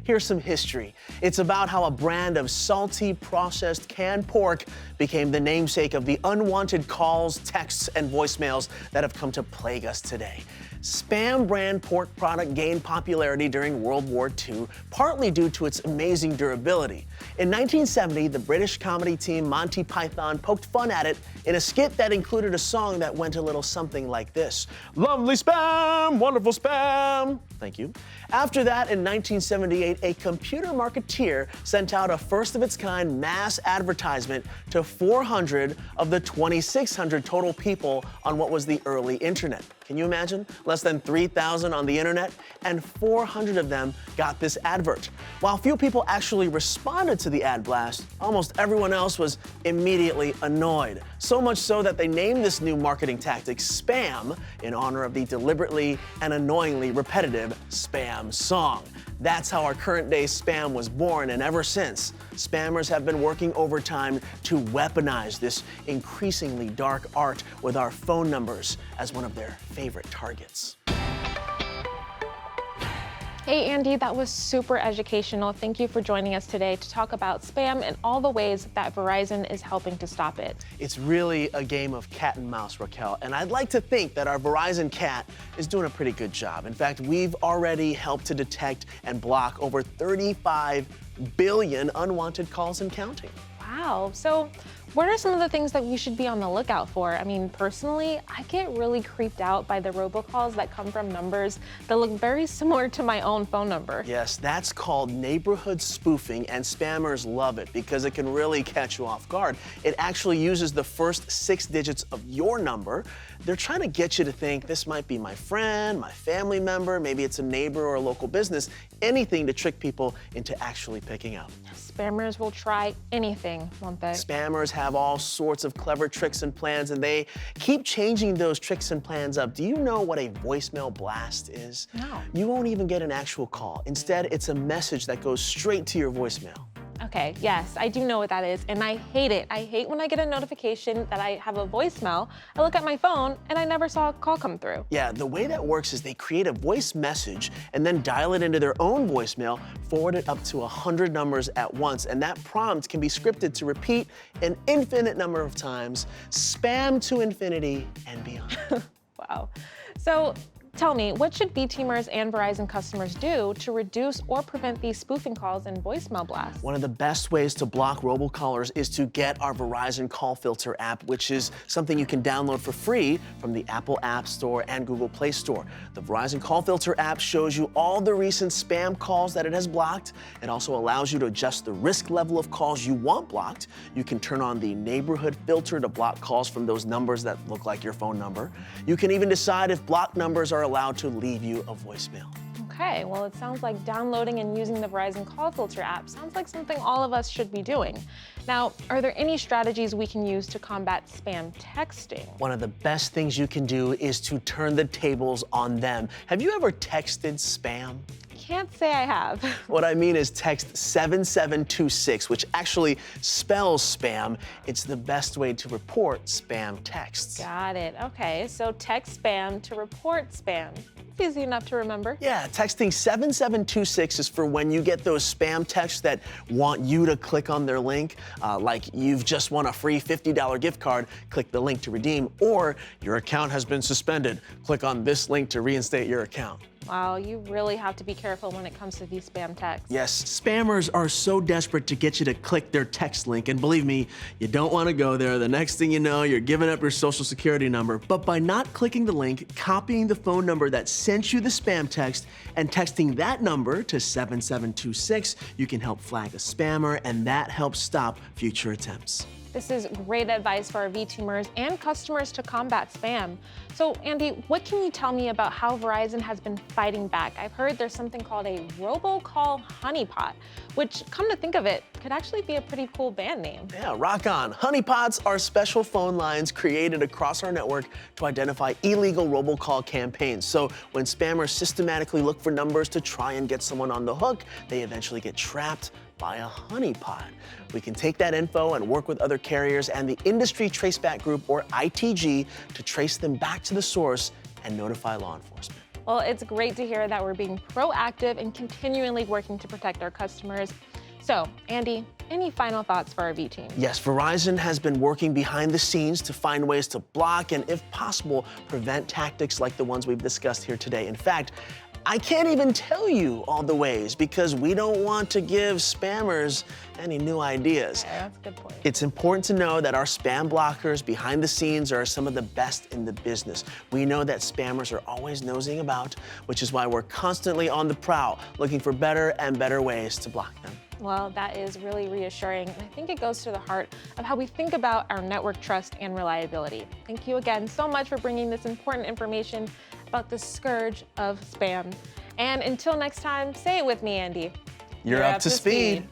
Here's some history. It's about how a brand of salty, processed canned pork became the namesake of the unwanted calls, texts, and voicemails that have come to plague us today. Spam brand pork product gained popularity during World War II, partly due to its amazing durability. In 1970, the British comedy team Monty Python poked fun at it in a skit that included a song that went a little something like this. Lovely spam, wonderful spam. Thank you. After that, in 1978, a computer marketeer sent out a first-of-its-kind mass advertisement to 400 of the 2,600 total people on what was the early internet. Can you imagine? Less than 3,000 on the internet, and 400 of them got this advert. While few people actually responded to the ad blast, almost everyone else was immediately annoyed. So much so that they named this new marketing tactic Spam in honor of the deliberately and annoyingly repetitive Spam song. That's how our current day spam was born, and ever since, spammers have been working overtime to weaponize this increasingly dark art with our phone numbers as one of their favorite targets. Hey Andy, that was super educational. Thank you for joining us today to talk about spam and all the ways that Verizon is helping to stop it. It's really a game of cat and mouse, Raquel, and I'd like to think that our Verizon cat is doing a pretty good job. In fact, we've already helped to detect and block over 35 billion unwanted calls and counting. Wow, so what are some of the things that we should be on the lookout for? I mean, personally, I get really creeped out by the robocalls that come from numbers that look very similar to my own phone number. Yes, that's called neighborhood spoofing, and spammers love it because it can really catch you off guard. It actually uses the first 6 digits of your number. They're trying to get you to think this might be my friend, my family member, maybe it's a neighbor or a local business, anything to trick people into actually picking up. Spammers will try anything, won't they? Spammers have all sorts of clever tricks and plans, and they keep changing those tricks and plans up. Do you know what a voicemail blast is? No. You won't even get an actual call. Instead, it's a message that goes straight to your voicemail. Okay, yes, I do know what that is, and I hate it. I hate when I get a notification that I have a voicemail. I look at my phone, and I never saw a call come through. Yeah, the way that works is they create a voice message and then dial it into their own voicemail, forward it up to 100 numbers at once, and that prompt can be scripted to repeat an infinite number of times, spam to infinity and beyond. Wow. So, tell me, what should V-Teamers and Verizon customers do to reduce or prevent these spoofing calls and voicemail blasts? One of the best ways to block robocallers is to get our Verizon Call Filter app, which is something you can download for free from the Apple App Store and Google Play Store. The Verizon Call Filter app shows you all the recent spam calls that it has blocked. It also allows you to adjust the risk level of calls you want blocked. You can turn on the neighborhood filter to block calls from those numbers that look like your phone number. You can even decide if blocked numbers are allowed to leave you a voicemail. Okay, well, it sounds like downloading and using the Verizon Call Filter app sounds like something all of us should be doing. Now, are there any strategies we can use to combat spam texting? One of the best things you can do is to turn the tables on them. Have you ever texted spam? Can't say I have. What I mean is text 7726, which actually spells spam. It's the best way to report spam texts. Got it. Okay, so text spam to report spam. It's easy enough to remember. Yeah, texting 7726 is for when you get those spam texts that want you to click on their link, like you've just won a free $50 gift card, click the link to redeem, or your account has been suspended, click on this link to reinstate your account. Wow, you really have to be careful when it comes to these spam texts. Yes, spammers are so desperate to get you to click their text link, and believe me, you don't want to go there. The next thing you know, you're giving up your social security number. But by not clicking the link, copying the phone number that sent you the spam text, and texting that number to 7726, you can help flag a spammer, and that helps stop future attempts. This is great advice for our V-Teamers and customers to combat spam. So, Andy, what can you tell me about how Verizon has been fighting back? I've heard there's something called a robocall honeypot, which, come to think of it, could actually be a pretty cool band name. Yeah, rock on. Honeypots are special phone lines created across our network to identify illegal robocall campaigns. So when spammers systematically look for numbers to try and get someone on the hook, they eventually get trapped by a honeypot. We can take that info and work with other carriers and the Industry Traceback Group, or ITG, to trace them back to the source and notify law enforcement. Well, it's great to hear that we're being proactive and continually working to protect our customers. So, Andy, any final thoughts for our V team? Yes, Verizon has been working behind the scenes to find ways to block and, if possible, prevent tactics like the ones we've discussed here today. In fact, I can't even tell you all the ways because we don't want to give spammers any new ideas. Okay, that's a good point. It's important to know that our spam blockers behind the scenes are some of the best in the business. We know that spammers are always nosing about, which is why we're constantly on the prowl, looking for better and better ways to block them. Well, that is really reassuring, and I think it goes to the heart of how we think about our network trust and reliability. Thank you again so much for bringing this important information about the scourge of spam. And until next time, say it with me, Andy. You're up to speed.